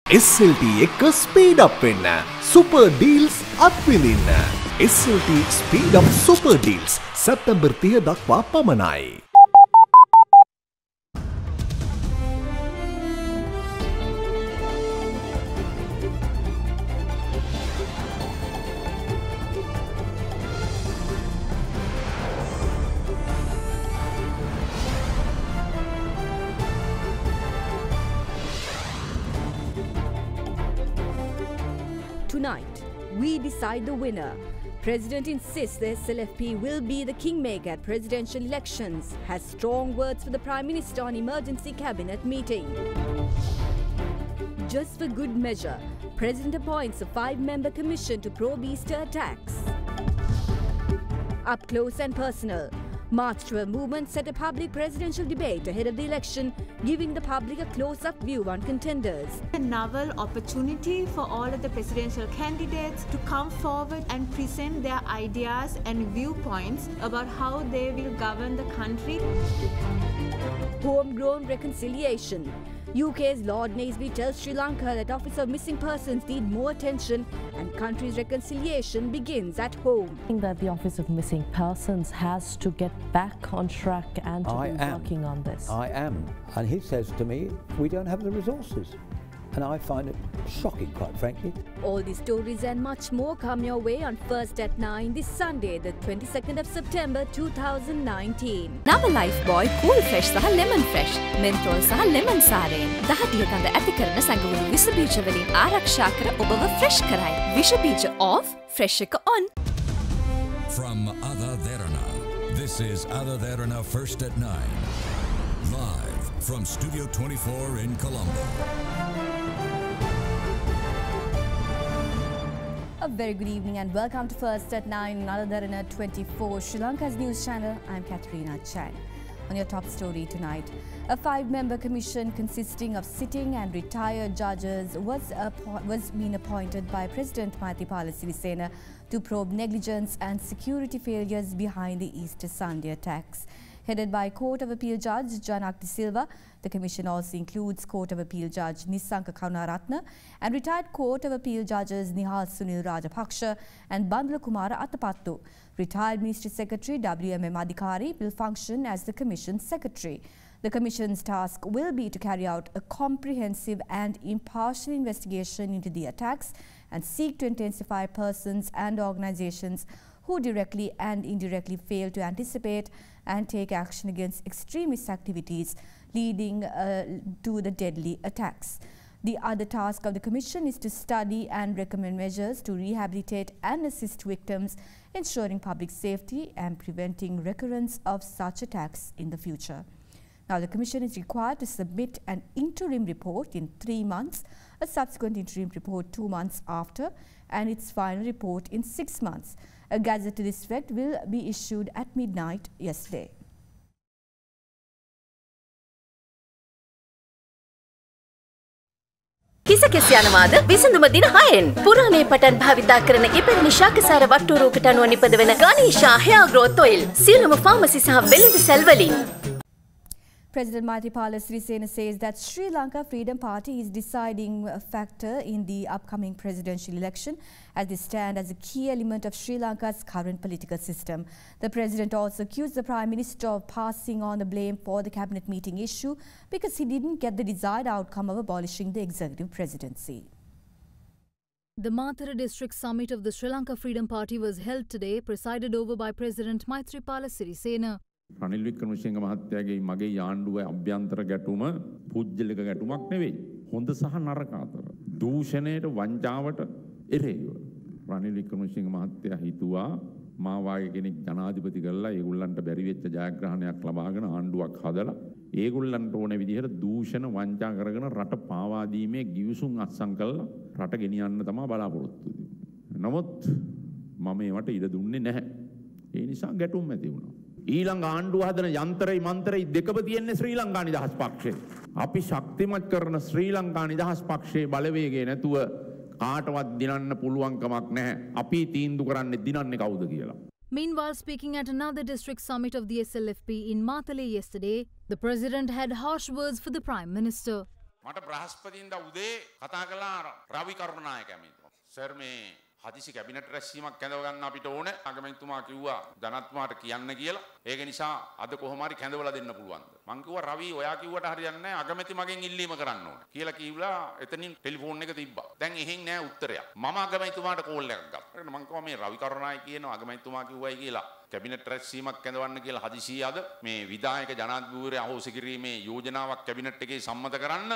SLT එක speed up වෙන්න super deals අත්විඳින්න. SLT speed up super deals September 30 දක්වා පමණයි. Tonight, we decide the winner. President insists the SLFP will be the kingmaker at presidential elections, has strong words for the Prime Minister on emergency cabinet meeting. Just for good measure, President appoints a 5-member commission to probe Easter attacks. Up close and personal, March 12 movement set a public presidential debate ahead of the election, giving the public a close-up view on contenders. A novel opportunity for all of the presidential candidates to come forward and present their ideas and viewpoints about how they will govern the country. Homegrown reconciliation. UK's Lord Naseby tells Sri Lanka that Office of Missing Persons need more attention and country's reconciliation begins at home. I think that the Office of Missing Persons has to get back on track and to be working on this. I am. And he says to me, we don't have the resources. And I find it shocking, quite frankly. All these stories and much more come your way on First at 9 this Sunday, the 22nd of September 2019. Nava Lifebuoy Cool Fresh සහ Lemon Fresh Menthol සහ Lemon සාරයෙන් දහදිය කඳ ඇති කරන සංගවුණු විස බීජ වලින් ආරක්ෂා කර ඔබව fresh කරයි. විස බීජ off, fresh එක on. From AdaDerana, this is AdaDerana First at 9. Live from Studio 24 in Colombo. A very good evening and welcome to First at 9 on AdaDerana 24, Sri Lanka's news channel. I'm Katerina Chan. On your top story tonight, a 5-member commission consisting of sitting and retired judges was being appointed by President Maithripala Sirisena to probe negligence and security failures behind the Easter Sunday attacks. Headed by Court of Appeal Judge Janak De Silva, the commission also includes Court of Appeal Judge Nisanka Karunaratne and retired Court of Appeal Judges Nihal Sunil Rajapaksha and Bandula Kumara Attapattu. Retired Ministry Secretary WMM Adhikari will function as the commission's secretary. The commission's task will be to carry out a comprehensive and impartial investigation into the attacks and seek to intensify persons and organizations who directly and indirectly fail to anticipate and take action against extremist activities leading to the deadly attacks. The other task of the Commission is to study and recommend measures to rehabilitate and assist victims, ensuring public safety and preventing recurrence of such attacks in the future. Now, the Commission is required to submit an interim report in 3 months, a subsequent interim report 2 months after, and its final report in 6 months. A gazette to this effect will be issued at midnight yesterday. කිස කෙස යනවාද විසඳුම දින 6න් පුරාණයේ පටන් භාවිතා කරන ඉපැරණි ශාකසාර වට්ටුරුවකට අනුව නිපදවන ගානීෂා hair growth oil සියලුම pharmacy සහ වෙළඳ සැල් වලින්. President Maithripala Sirisena says that Sri Lanka Freedom Party is deciding factor in the upcoming presidential election as they stand as a key element of Sri Lanka's current political system. The president also accused the Prime Minister of passing on the blame for the cabinet meeting issue because he didn't get the desired outcome of abolishing the executive presidency. The Mathura District Summit of the Sri Lanka Freedom Party was held today, presided over by President Maithripala Sirisena. Ranil Wickremesinghe මහත්තයාගේ මගේ ආණ්ඩුවේ අභ්‍යන්තර ගැටුම පුජ්‍යලික ගැටුමක් නෙවෙයි. හොඳ සහ නරක අතර. දූෂණයට වංචාවට එරෙහිව. රනිල් වික්‍රමසිංහ මහත්තයා හිතුවා මා වාගේ කෙනෙක් ජනාධිපති කරලා ඒගොල්ලන්ට බැරි වෙච්ච ජයග්‍රහණයක් ලබාගෙන ආණ්ඩුවක් හදලා ඒගොල්ලන්ට ඕන විදිහට දූෂණ වංචා කරගෙන රට පාවා දීමේ ගිවිසුම් අත්සන් කළා රට ගෙනියන්න තමයි බලාපොරොත්තු වෙන්නේ. නමුත් මම ඒවට ඉඩ දුන්නේ නැහැ. ඒ නිසා ගැටුම් ඇති වුණා. ඊළඟ ආණ්ඩුව හදන යන්ත්‍රයි මන්ත්‍රයි දෙකම තියෙන්නේ ශ්‍රී ලංකා නිදහස් පක්ෂේ. අපි ශක්තිමත් කරන ශ්‍රී ලංකා නිදහස් පක්ෂයේ බලවේගය නැතුව කාටවත් දිනන්න පුළුවන්කමක් නැහැ. අපි තීන්දුව කරන්නේ දිනන්නේ කවුද කියලා. Meanwhile, speaking at another district summit of the SLFP in Matale yesterday, the president had harsh words for the Prime Minister. මට බ්‍රහස්පතින්දා උදේ කතා කළා රවි කරුණානායක ඇමතිතුමා. සර් මේ හදිසි කැබිනට් රැස්වීමක් කැඳව ගන්න අපිට ඕනේ. අගමැතිතුමා කිව්වා ජනත්තුමාට කියන්න කියලා. ඒක නිසා අද කොහොම හරි කැඳවලා දෙන්න පුළුවන්ද? මං කිව්වා රවි ඔයා කිව්වට හරියන්නේ නැහැ. අගමැති මගෙන් ඉල්ලීම කරන්න ඕනේ කියලා කිව්ලා එතනින් ටෙලිෆෝන් එක තිබ්බා. දැන් එහෙන් නැහැ උත්තරයක්. මම අගමැතිතුමාට කෝල් එකක් ගත්තා. මං කිව්වා මේ රවි කරුණානායක කියනවා අගමැතිතුමා කිව්වයි කියලා. කැබිනට් රැස්වීමක් කැඳවන්න කියලා හදිසිය අද මේ විධායක ජනාධිපතිවරයා අහෝසි කිරීමේ යෝජනාවක් කැබිනට් එකේ සම්මත කරන්න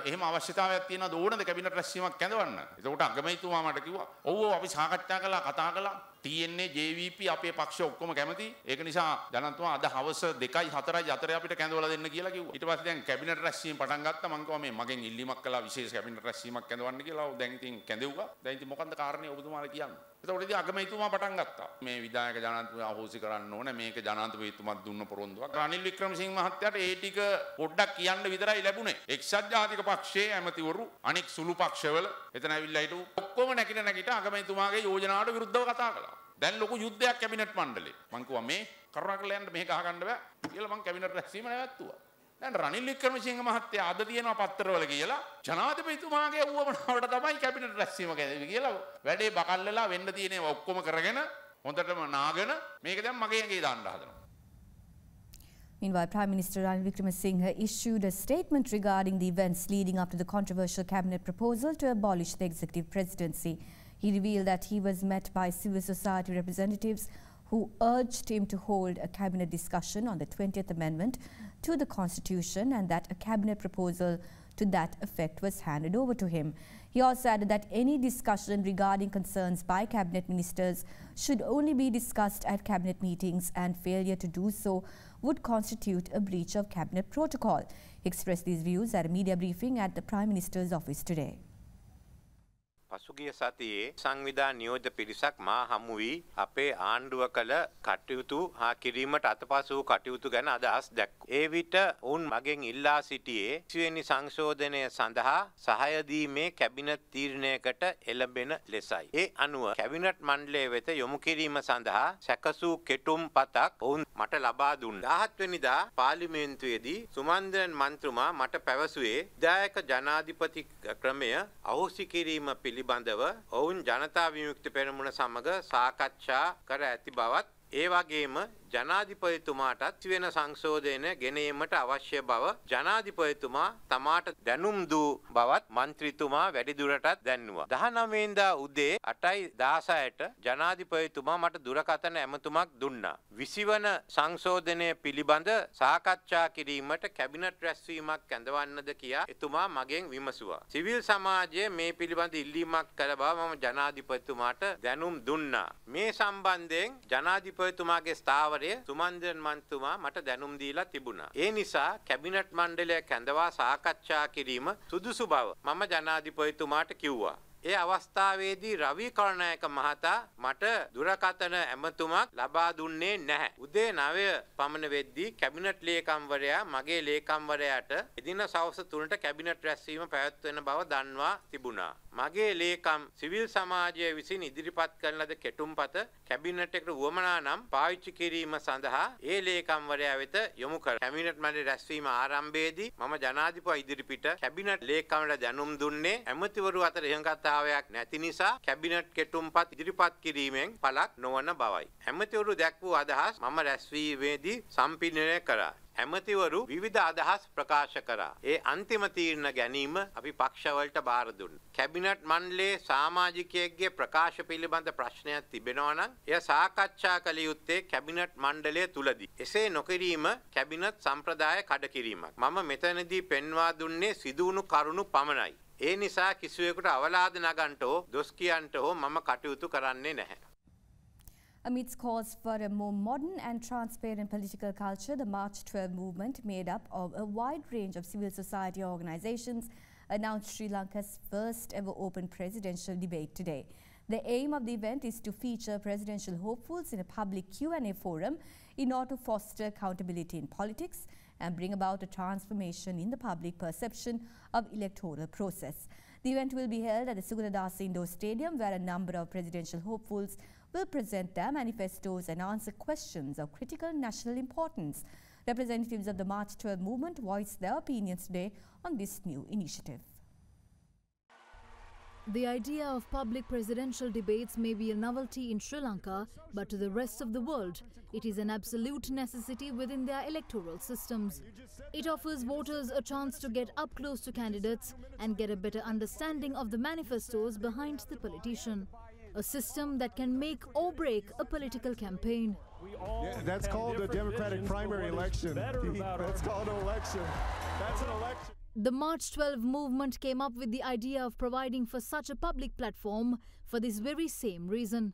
එහෙම අවශ්‍යතාවයක් තියෙනවද ඕනද කැබිනට් රැස්වීමක් කැඳවන්න? එතකොට අගමැතිතුමා මට කිව්වා ඔව් අපි සාකච්ඡා කළා කතා කළා TNA JVP අපේ පක්ෂ ඔක්කොම කැමති. ඒක නිසා ජනතුමා අද හවස 2යි 4යි අතරේ අපිට කැඳවලා දෙන්න කියලා කිව්වා. ඊට පස්සේ දැන් කැබිනට් රැස්වීම පටන් ගත්තා. මං කිව්වා මේ මගෙන් ඉල්ලීමක් කළා විශේෂ කැබිනට් රැස්වීමක් කැඳවන්න කියලා. ඔව් දැන් ඉතින් කැඳෙව්වා. දැන් ඉතින් මොකන්ද කාරණේ ඔබතුමාලා කියන්නේ? එතකොට ඉතින් අගමැතිතුමා පටන් ගත්තා. මේ විධායක ජනාධිපතිතුමා අහෝසි කරන්න ඕනේ. මේක ජනාධිපතිතුමාත් දුන්න පොරොන්දුවක්. රනිල් වික්‍රමසිංහ මහත්තයාට ඒ ටික පොඩ්ඩක් කියන්න විතරයි ලැබුණේ. එක්සත් ජාතික පක්ෂයේ ඇමතිවරු අනෙක් සුළු පක්ෂවල එතන ඇවිල්ලා හිටු ඔක්කොම නැගිට අගමැතිතුමාගේ යෝජනාවට විරුද්ධව කතා කළා. දැන් ලොකු යුද්ධයක් කැබිනට් මණ්ඩලේ. මං කිව්වා මේ කරුණාකරලා යන්න මේක අහගන්න බෑ කියලා මං කැබිනට් රැස්වීම නැවැත්තුවා. දැන් රනිල් වික්‍රමසිංහ මහත්තයා අද තියෙනවා පත්තරවල කියලා ජනාධිපතිතුමාගේ උවමනාවට තමයි කැබිනට් රැස්වීම කැදෙවි කියලා වැඩේ බකල් වෙලා වෙන්න තියෙන ඒවා ඔක්කොම කරගෙන හොඳටම නාගෙන මේක දැන් මගේ ඇඟේ දාන්න හදනවා. Meanwhile, Prime Minister Ranil Wickremesinghe issued a statement regarding the events leading up to the controversial cabinet proposal to abolish the executive presidency. He revealed that he was met by civil society representatives who urged him to hold a cabinet discussion on the 20th Amendment to the Constitution and that a cabinet proposal to that effect was handed over to him. He also added that any discussion regarding concerns by cabinet ministers should only be discussed at cabinet meetings and failure to do so would constitute a breach of cabinet protocol. He expressed these views at a media briefing at the Prime Minister's office today. පසුගිය සතියේ සංවිධාන නියෝජ්‍ය පිරිසක් මා හමු වී අපේ ආණ්ඩුව කළ කටයුතු හා කිරීමට අතපසු වූ කටයුතු ගැන අදහස් දැක්වූ. ඒ විට ඔවුන් මගෙන් ඉල්ලා සිටියේ 20 වෙනි සංශෝධනය සඳහා සහාය දීමේ කැබිනට් තීරණයකට එළඹෙන ලෙසයි. ඒ අනුව කැබිනට් මණ්ඩලය වෙත යොමු කිරීම සඳහා සැකසූ කෙටුම් පතක් ඔවුන් මට ලබා දුන්නා. 17 වෙනිදා පාර්ලිමේන්තුවේදී සුමන්ද්‍රන් මන්ත්‍රීතුමා මට පැවසුවේ විධායක ජනාධිපති ක්‍රමය අහෝසි කිරීම පිළිබඳව ඔවුන් ජනතා විමුක්ති පෙරමුණ සමග සාකච්ඡා කර ඇති බවත් ඒ වගේම ජනාධිපතිතුමාටත් වෙන සංශෝධනය ගෙන ඒමට අවශ්‍ය බව ජනාධිපතිතුමා තමාට දැනුම් දූ බවත් මන්ත්‍රීතුමා වැඩිදුරටත් දැන්නුවා. 19 වෙනිදා උදේ 8:16ට ජනාධිපතිතුමා මට දුරකථන ඇමතුමක් දුන්නා. 20 වන සංශෝධනය පිළිබඳ සාකච්ඡා කිරීමට කැබිනට් රැස්වීමක් කැඳවන්නද කියා එතුමා මගෙන් විමසුවා. සිවිල් සමාජය මේ පිළිබඳ ඉල්ලීමක් කළ බව මම ජනාධිපතිතුමාට දැනුම් දුන්නා. මේ සම්බන්ධයෙන් ජනාධිපතිතුමාගේ ස්ථාවරය සුමන්ද්‍රන් මන්ත්‍රීතුමා මට දැනුම් දීලා තිබුණා. ඒ නිසා කැබිනට් මණ්ඩලය කැඳවා සාකච්ඡා කිරීම සුදුසු බව මම ජනාධිපතිතුමාට කිව්වා. ඒ අවස්ථාවේදී රවි කරුණානායක මහතා මට දුරකථන ඇමතුමක් ලබා දුන්නේ නැහැ. උදේ 9 පමණ වෙද්දී කැබිනට් ලේකම්වරයා මගේ ලේකම්වරයාට එදින සවස් 3ට කැබිනට් රැස්වීම පැවැත්වෙන බව දන්වා තිබුණා. මගේ ලේකම් සිවිල් සමාජය විසින් ඉදිරිපත් කරන ලද කෙටුම්පත කැබිනට් එකට වුවමනා නම් පාවිච්චි කිරීම සඳහා ඒ ලේකම්වරයා වෙත යොමු කර කැබිනට් මණ්ඩල රැස්වීම ආරම්භයේදී මම ජනාධිපති ඉදිරිපිට කැබිනට් ලේකම්වරට දැනුම් දුන්නේ ඇමතිවරු අතර එහෙංගතාවයක් නැති නිසා කැබිනට් කෙටුම්පත් ඉදිරිපත් කිරීමෙන් පළක් නොවන බවයි. ඇමතිවරු දැක් වූ අදහස් මම රැස්වීමේදී සම්පින්නනය කරා. ඇමතිවරු විවිධ අදහස් ප්‍රකාශ කරා. ඒ අන්තිම තීරණ ගැනීම අපි පක්ෂවලට බාර දුන්නා. කැබිනට් මණ්ඩලයේ සමාජිකයෙක්ගේ ප්‍රකාශ පිළිබඳ ප්‍රශ්නයක් තිබෙනවා නම් එය සාකච්ඡා කළ යුත්තේ කැබිනට් මණ්ඩලය තුලදී. එසේ නොකිරීම කැබිනට් සම්ප්‍රදාය කඩකිරීමක්. මම මෙතනදී පෙන්වා දුන්නේ සිදුවුණු කරුණු පමණයි. ඒ නිසා කිසිවෙකුට අවලාද නගන්නට හෝ දොස් කියන්නට හෝ මම කටයුතු කරන්නේ නැහැ. Amidst calls for a more modern and transparent political culture, the March 12 movement, made up of a wide range of civil society organizations, announced Sri Lanka's first ever open presidential debate today. The aim of the event is to feature presidential hopefuls in a public Q&A forum in order to foster accountability in politics and bring about a transformation in the public perception of electoral process. The event will be held at the Sugaladasa Indoor Stadium, where a number of presidential hopefuls will present their manifestos and answer questions of critical national importance. Representatives of the March 12 movement voiced their opinions today on this new initiative. The idea of public presidential debates may be a novelty in Sri Lanka, but to the rest of the world, it is an absolute necessity within their electoral systems. It offers voters a chance to get up close to candidates and get a better understanding of the manifestos behind the politician. A system that can make or break a political campaign. Yeah, that's called a Democratic primary election. That's called an election. That's an election. The March 12 movement came up with the idea of providing for such a public platform for this very same reason.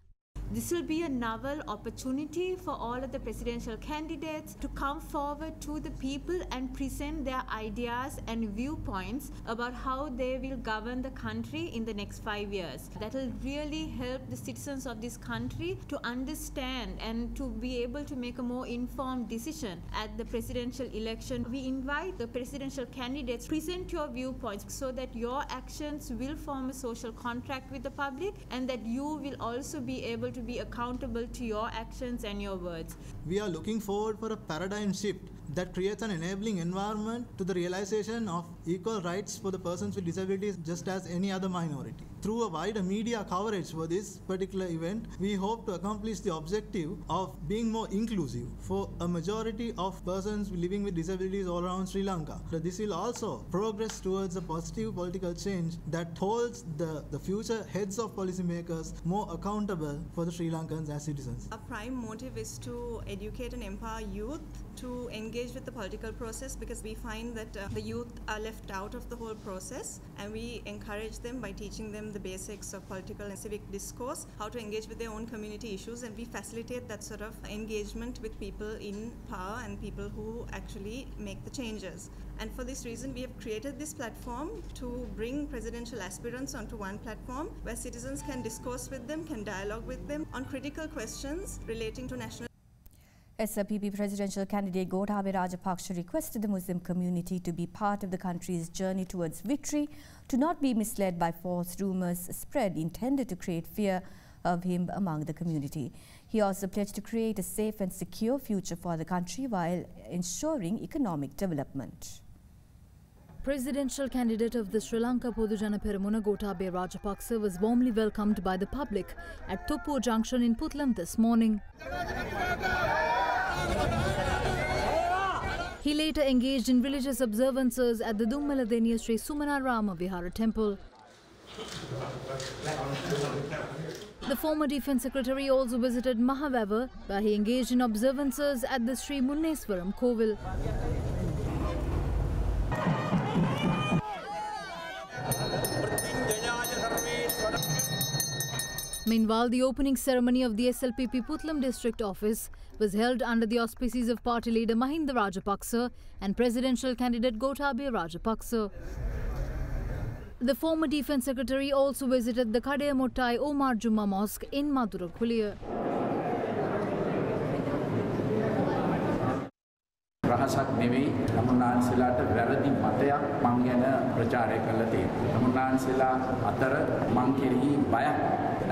This will be a novel opportunity for all of the presidential candidates to come forward to the people and present their ideas and viewpoints about how they will govern the country in the next 5 years. That will really help the citizens of this country to understand and to be able to make a more informed decision at the presidential election. We invite the presidential candidates to present your viewpoints so that your actions will form a social contract with the public and that you will also be able to be accountable to your actions and your words. We are looking forward for a paradigm shift that creates an enabling environment to the realization of equal rights for the persons with disabilities just as any other minority. Through a wider media coverage for this particular event, we hope to accomplish the objective of being more inclusive for a majority of persons living with disabilities all around Sri Lanka. This will also progress towards a positive political change that holds the future heads of policymakers more accountable for the Sri Lankans as citizens. Our prime motive is to educate and empower youth to engage with the political process, because we find that the youth are left out of the whole process, and we encourage them by teaching them the basics of political and civic discourse, how to engage with their own community issues, and we facilitate that sort of engagement with people in power and people who actually make the changes. And for this reason, we have created this platform to bring presidential aspirants onto one platform where citizens can discourse with them, can dialogue with them on critical questions relating to national. SLPP presidential candidate Gotabaya Rajapaksa requested the Muslim community to be part of the country's journey towards victory, to not be misled by false rumours spread intended to create fear of him among the community. He also pledged to create a safe and secure future for the country while ensuring economic development. Presidential candidate of the Sri Lanka Podujana Peramuna Gotabaya Rajapaksa was warmly welcomed by the public at Tuppuwa Junction in Puttlam this morning. He later engaged in religious observances at the Dummaladeniya Sri Sumanarama Vihara temple. The former Defence Secretary also visited Mahaweva, where he engaged in observances at the Sri Munneswaram Kovil. Meanwhile, the opening ceremony of the SLPP Puttlam district office was held under the auspices of party leader Mahinda Rajapaksa and presidential candidate Gotabaya Rajapaksa. The former Defence Secretary also visited the Kadayamottai Omar Juma Mosque in Madurakuliya. රහසක් නෙවෙයි තමුන්නාන්සලාට වැරදි මතයක් මං ගැන ප්‍රචාරය කළා තියෙනවා. තමුන්නාන්සලා අතර මං කෙරෙහි බයක්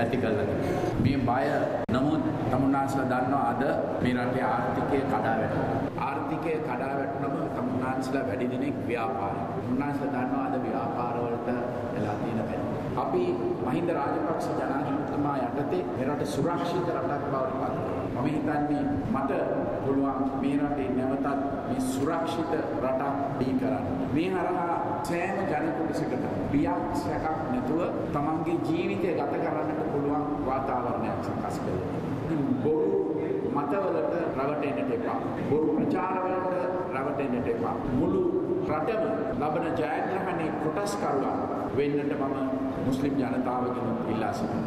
ඇති කළා තියෙනවා. මේ බය නමුත් තමුන්නාන්සලා දන්නවා අද මේ රටේ ආර්ථිකය කඩා වැටුණා. ආර්ථිකය කඩා වැටුණම තමුන්නාන්සලා වැඩි දිනෙක ව්‍යාපාරය. තමුන්නාන්සලා දන්නවා අද ව්‍යාපාර වලට වෙලා තියෙන වැඩ. අපි මහින්ද රාජපක්ෂ ජනාධිපතිතුමා යටතේ මේ රට සුරක්ෂිත රටක් බවට පත් කරනවා. මම හිතන්නේ මට පුළුවන් මේ රටේ නැවතත් මේ සුරක්ෂිත රටක් දී කරන්න. මේ හරහා සෑම ජනකොටසකට බියක් සැකක් නැතුව තමන්ගේ ජීවිතය ගත කරන්නට පුළුවන් වාතාවරණයක් සකස් කරගන්න. බොරු මතවලට රැවටෙන්නට එපා. බොරු ප්‍රචාරවලට රැවටෙන්නට එපා. මුළු රටම ලබන ජයග්‍රහණයේ කොටස්කරුවා වෙන්නට මම මුස්ලිම් ජනතාවගෙන් ඉල්ලා සිටිනවා.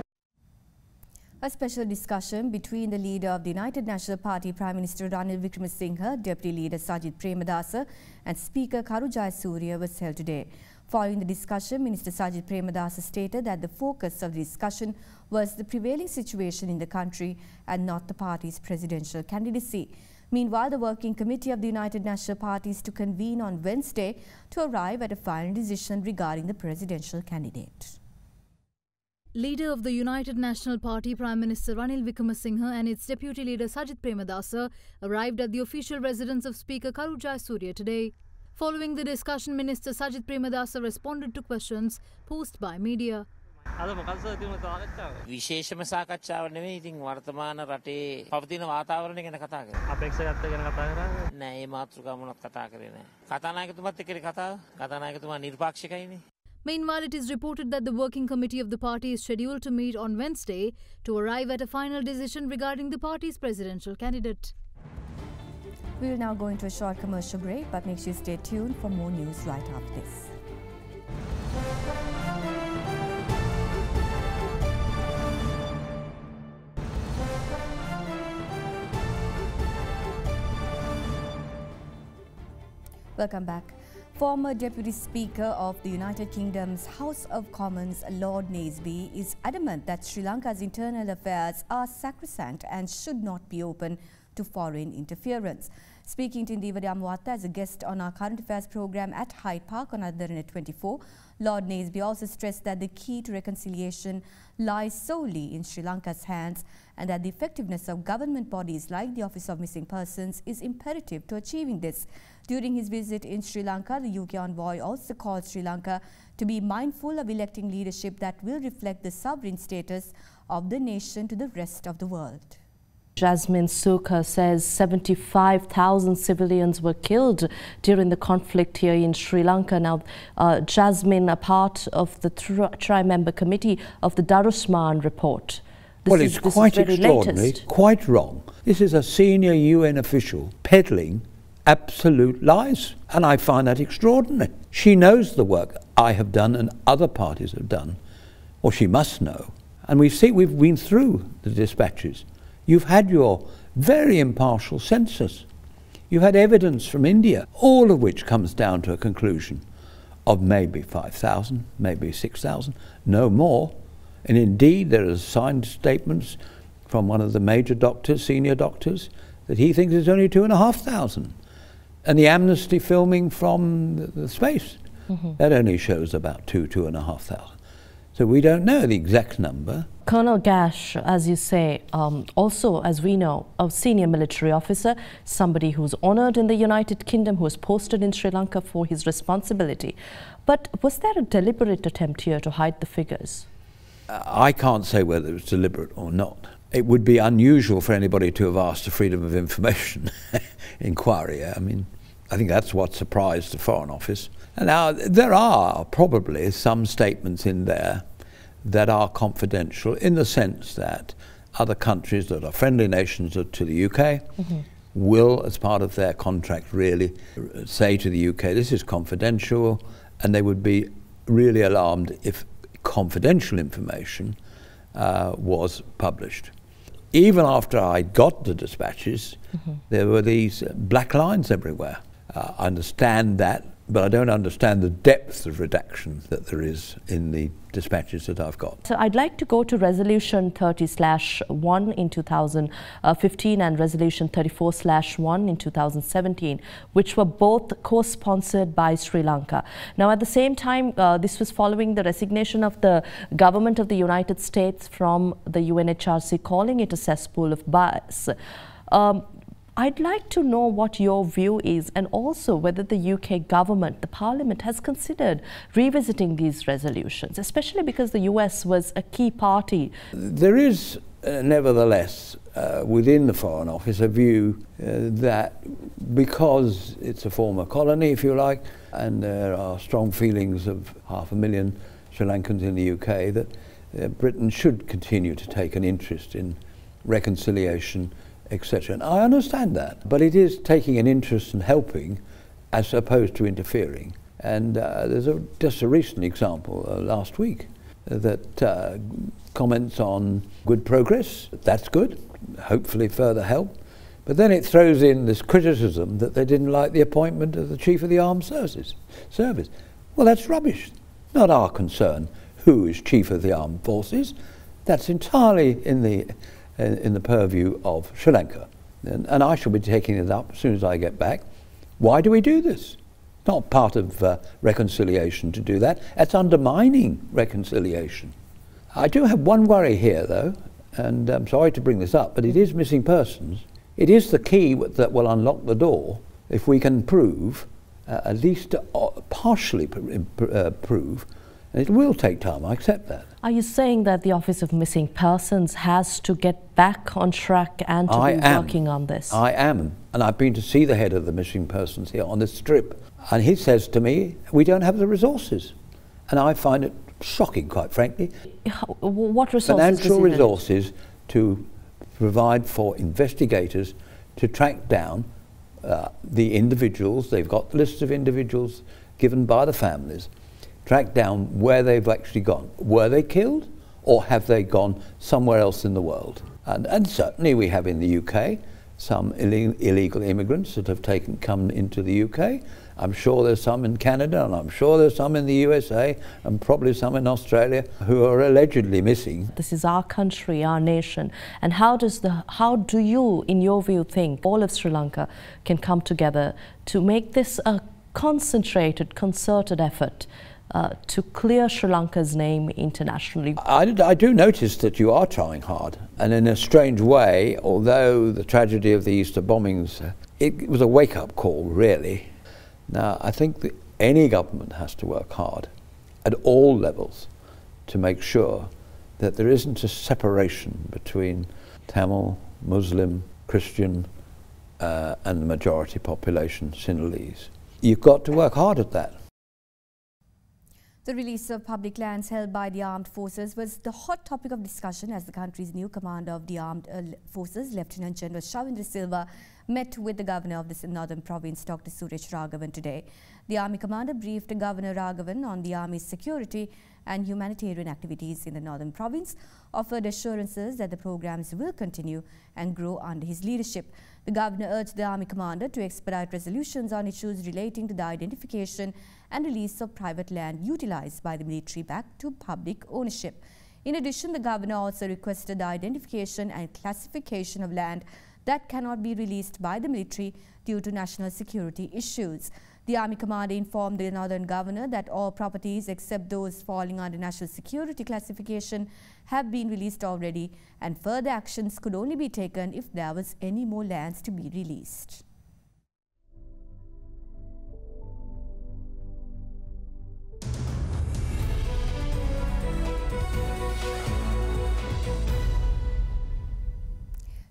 A special discussion between the leader of the United National Party, Prime Minister Ranil Wickremesinghe, Deputy Leader Sajith Premadasa and Speaker Karu Jayasuriya was held today. Following the discussion, Minister Sajith Premadasa stated that the focus of the discussion was the prevailing situation in the country and not the party's presidential candidacy. Meanwhile, the Working Committee of the United National Party is to convene on Wednesday to arrive at a final decision regarding the presidential candidate. Leader of the United National Party, Prime Minister Ranil Wickremesinghe and its Deputy Leader Sajith Premadasa arrived at the official residence of Speaker Karu Jayasuriya today. Following the discussion, Minister Sajith Premadasa responded to questions posed by media. විශේෂම සාකච්ඡාවක් නෙවෙයි ඉතින් වර්තමාන රටේ පවතින වාතාවරණය ගැන කතා කරා. අපේක්ෂකත්වය ගැන කතා කරා. නෑ මේ මාතෘකාව මොනවත් කතා කරේ නෑ. කතානායකතුමාත් එක්ක කතාව. කතානායකතුමා නිර්පාක්ෂිකයිනේ. Meanwhile, it is reported that the working committee of the party is scheduled to meet on Wednesday to arrive at a final decision regarding the party's presidential candidate. We will now go into a short commercial break, but make sure you stay tuned for more news right after this. Welcome back. Former Deputy Speaker of the United Kingdom's House of Commons, Lord Naseby, is adamant that Sri Lanka's internal affairs are sacrosanct and should not be open to foreign interference. Speaking to Indiva Amwata as a guest on our current affairs program at Hyde Park on AdaDerana 24, Lord Naseby also stressed that the key to reconciliation lies solely in Sri Lanka's hands and that the effectiveness of government bodies like the Office of Missing Persons is imperative to achieving this. During his visit in Sri Lanka, the UK envoy also called Sri Lanka to be mindful of electing leadership that will reflect the sovereign status of the nation to the rest of the world. Jasmine Sukha says 75,000 civilians were killed during the conflict here in Sri Lanka. Now, Jasmine, a part of the tri-member committee of the Darusman report. It's quite extraordinary, quite wrong. This is a senior UN official peddling absolute lies, and I find that extraordinary. She knows the work I have done and other parties have done, or she must know. And we've been through the dispatches. You've had your very impartial census. You've had evidence from India, all of which comes down to a conclusion of maybe 5,000, maybe 6,000, no more. And indeed, there are signed statements from one of the major doctors, senior doctors, that he thinks it's only 2,500. And the amnesty filming from the space, that only shows about 2,500. So we don't know the exact number. Colonel Gash, as you say, also, as we know, a senior military officer, somebody who's honoured in the United Kingdom, who was posted in Sri Lanka for his responsibility. But was there a deliberate attempt here to hide the figures? I can't say whether it was deliberate or not. It would be unusual for anybody to have asked a Freedom of Information inquiry. I mean, I think that's what surprised the Foreign Office. And now, there are probably some statements in there that are confidential in the sense that other countries that are friendly nations to the UK will, as part of their contract, really say to the UK, this is confidential, and they would be really alarmed if confidential information was published. Even after I got the dispatches, there were these black lines everywhere. I understand that, but I don't understand the depth of redaction that there is in the dispatches that I've got. So I'd like to go to Resolution 30/1 in 2015 and Resolution 34/1 in 2017, which were both co-sponsored by Sri Lanka. Now, at the same time, this was following the resignation of the government of the United States from the UNHRC, calling it a cesspool of bias. I'd like to know what your view is, and also whether the UK government, the Parliament, has considered revisiting these resolutions, especially because the US was a key party. There is, nevertheless, within the Foreign Office, a view that because it's a former colony, if you like, and there are strong feelings of 500,000 Sri Lankans in the UK, that Britain should continue to take an interest in reconciliation, etc. And I understand that, but it is taking an interest in helping as opposed to interfering. And there's just a recent example last week that comments on good progress. That's good, hopefully further help. But then it throws in this criticism that they didn't like the appointment of the Chief of the Armed Service. Well, that's rubbish. Not our concern who is Chief of the Armed Forces. That's entirely in the purview of Sri Lanka. And I shall be taking it up as soon as I get back. Why do we do this? Not part of reconciliation to do that. It's undermining reconciliation. I do have one worry here, though, and I'm sorry to bring this up, but it is missing persons. It is the key that will unlock the door if we can prove, at least partially prove, and it will take time, I accept that. Are you saying that the Office of Missing Persons has to get back on track and to be working on this? I am, and I've been to see the head of the missing persons here on this trip, and he says to me, we don't have the resources. And I find it shocking, quite frankly. What resources? Financial resources to provide for investigators to track down the individuals. They've got lists of individuals given by the families. Track down where they've actually gone. Were they killed, or have they gone somewhere else in the world? And certainly we have in the UK some illegal immigrants that have come into the UK. I'm sure there's some in Canada, and I'm sure there's some in the USA, and probably some in Australia who are allegedly missing. This is our country, our nation. And how do you, in your view, think all of Sri Lanka can come together to make this a concentrated, concerted effort to clear Sri Lanka's name internationally? I do notice that you are trying hard, and in a strange way, although the tragedy of the Easter bombings, it was a wake-up call, really. Now, I think that any government has to work hard at all levels to make sure that there isn't a separation between Tamil, Muslim, Christian, and the majority population, Sinhalese. You've got to work hard at that. The release of public lands held by the armed forces was the hot topic of discussion as the country's new commander of the armed forces, Lieutenant General Shavindra Silva, met with the governor of the northern province, Dr. Suresh Raghavan, today. The army commander briefed Governor Raghavan on the army's security and humanitarian activities in the northern province, offered assurances that the programs will continue and grow under his leadership. The governor urged the army commander to expedite resolutions on issues relating to the identification and release of private land utilized by the military back to public ownership. In addition, the governor also requested the identification and classification of land that cannot be released by the military due to national security issues. The army commander informed the northern governor that all properties except those falling under national security classification have been released already, and further actions could only be taken if there was any more lands to be released.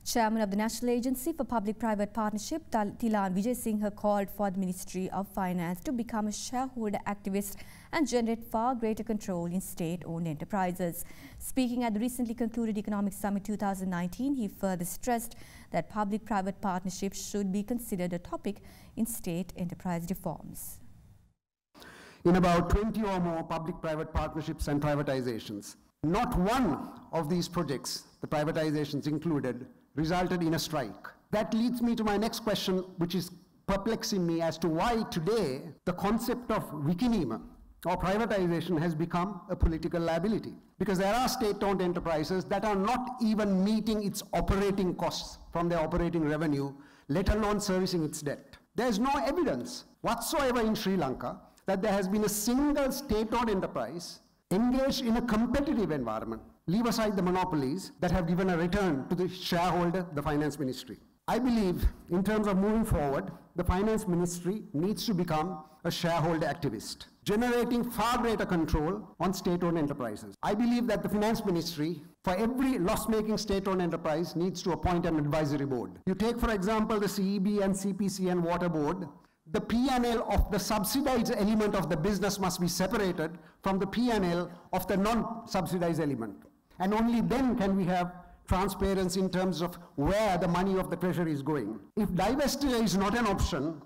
Chairman of the National Agency for Public-Private Partnership, Tilan Vijay called for the Ministry of Finance to become a shareholder activist and generate far greater control in state-owned enterprises. Speaking at the recently concluded Economic Summit 2019, he further stressed that public-private partnerships should be considered a topic in state enterprise reforms. In about 20 or more public-private partnerships and privatizations, not one of these projects, the privatizations included, resulted in a strike. That leads me to my next question, which is perplexing me as to why today the concept of Wikinima or privatization has become a political liability. Because there are state-owned enterprises that are not even meeting its operating costs from their operating revenue, let alone servicing its debt. There is no evidence whatsoever in Sri Lanka that there has been a single state-owned enterprise engaged in a competitive environment, leave aside the monopolies, that have given a return to the shareholder, the finance ministry. I believe, in terms of moving forward, the finance ministry needs to become a shareholder activist, generating far greater control on state-owned enterprises. I believe that the finance ministry, for every loss-making state-owned enterprise, needs to appoint an advisory board. You take, for example, the CEB and CPC and Water Board. The P&L of the subsidized element of the business must be separated from the P&L of the non-subsidized element. And only then can we have transparency in terms of where the money of the treasury is going. If divestiture is not an option,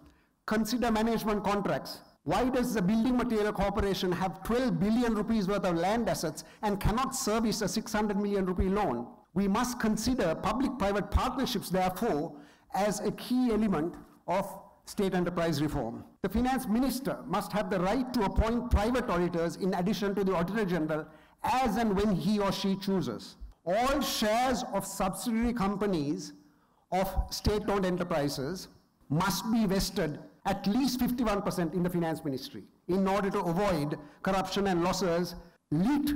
consider management contracts. Why does the Building Material Corporation have 12 billion rupees worth of land assets and cannot service a 600 million rupee loan? We must consider public-private partnerships, therefore, as a key element of state enterprise reform. The finance minister must have the right to appoint private auditors in addition to the Auditor General as and when he or she chooses. All shares of subsidiary companies of state-owned enterprises must be vested at least 51% in the finance ministry in order to avoid corruption and losses leaked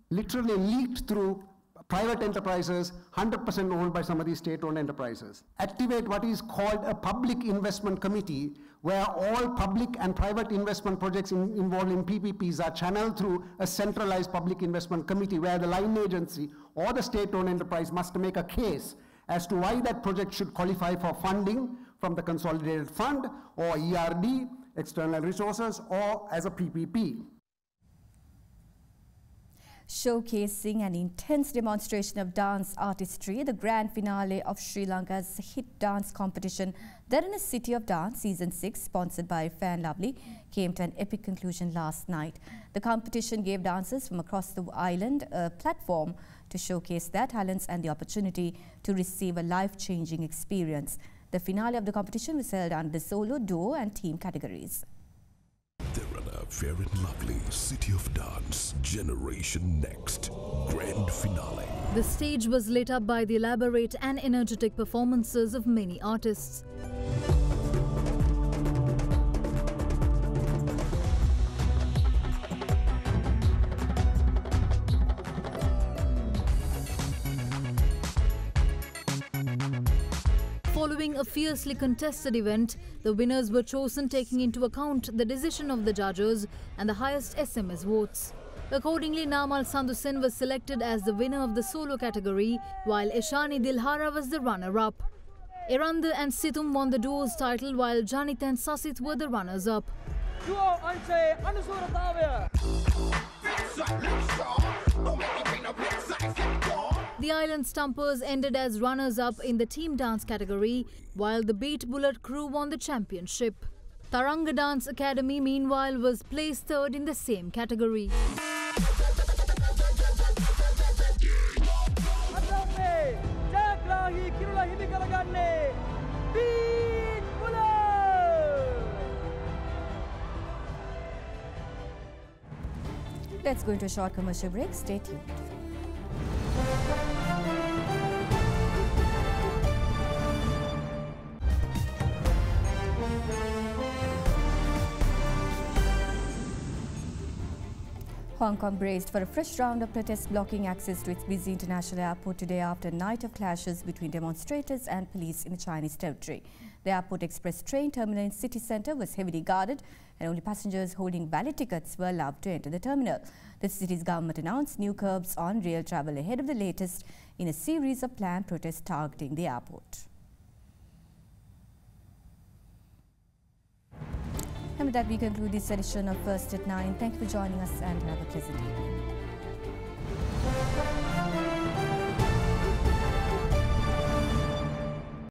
literally leaked through private enterprises, 100% owned by some of these state-owned enterprises. Activate what is called a public investment committee, where all public and private investment projects involved in PPPs are channeled through a centralized public investment committee, where the line agency or the state-owned enterprise must make a case as to why that project should qualify for funding from the consolidated fund or ERD, external resources, or as a PPP. Showcasing an intense demonstration of dance artistry, the grand finale of Sri Lanka's hit dance competition, Derana City of Dance Season 6, sponsored by Fair and Lovely, came to an epic conclusion last night. The competition gave dancers from across the island a platform to showcase their talents and the opportunity to receive a life-changing experience. The finale of the competition was held under the solo, duo and team categories. Derana, Fair and Lovely, City of Dance, Generation Next, Grand Finale. The stage was lit up by the elaborate and energetic performances of many artists. Following a fiercely contested event, the winners were chosen taking into account the decision of the judges and the highest SMS votes. Accordingly, Namal Sandhusen was selected as the winner of the solo category, while Eshani Dilhara was the runner-up. Eranda and Situm won the duo's title, while Janit and Sasit were the runners-up. The Island Stumpers ended as runners-up in the team dance category, while the Beat Bullet crew won the championship. Taranga Dance Academy, meanwhile, was placed third in the same category. Let's go into a short commercial break. Stay tuned. Hong Kong braced for a fresh round of protests blocking access to its busy international airport today after a night of clashes between demonstrators and police in the Chinese territory. The Airport Express train terminal in city centre was heavily guarded and only passengers holding valid tickets were allowed to enter the terminal. The city's government announced new curbs on rail travel ahead of the latest in a series of planned protests targeting the airport. And with that, we conclude this edition of First at 9. Thank you for joining us and have a pleasant evening.